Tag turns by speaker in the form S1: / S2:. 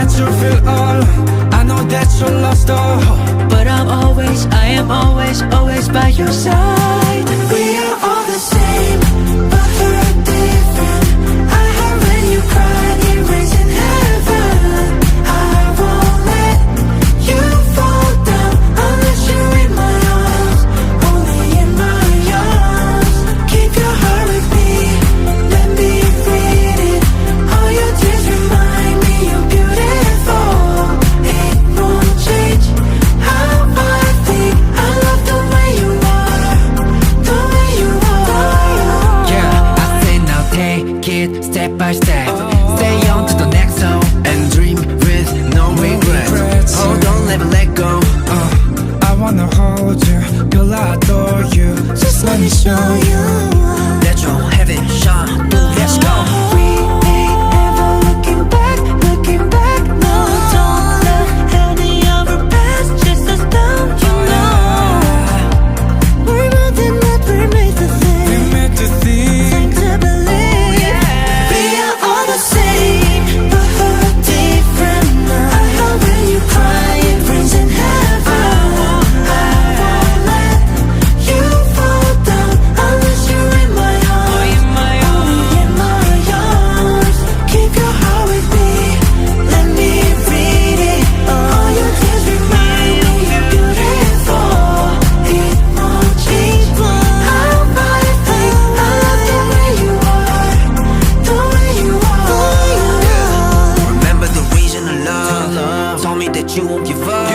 S1: that you feel all, I know that you lost all hope,
S2: but I am always, always by your side.
S3: We are all the same, but we're different. I heard when you cry, it rains in heaven. I won't let you fall down unless you're in my arms, only in my arms. Keep your heart with me, let me read it. All your tears remind me you're beautiful. It won't change how I think. I love the way you are, the way you are.
S4: Yeah, I say now take it step by step. Stay on to the next zone and dream with no regrets. Hold on, never let go.
S1: I wanna hold you, girl, I adore you.
S3: Just let me show you.
S4: Let your heaven shine, let's go.
S3: We ain't never looking back, looking back. No, don't let any of our past chase us down. You know we're more than what we're made to think.
S1: We meant to think.
S3: Time to believe. We are all the same, but we're different now. I heard when you cry, it rains in heaven. I won't let you fall down unless you're in my arms, only in my arms. Keep your heart with me, let me read it. All your tears remind me you're beautiful. It won't change how I think. I love the way you are, the way you are.
S4: Remember the reason of love. Told me that you won't give up.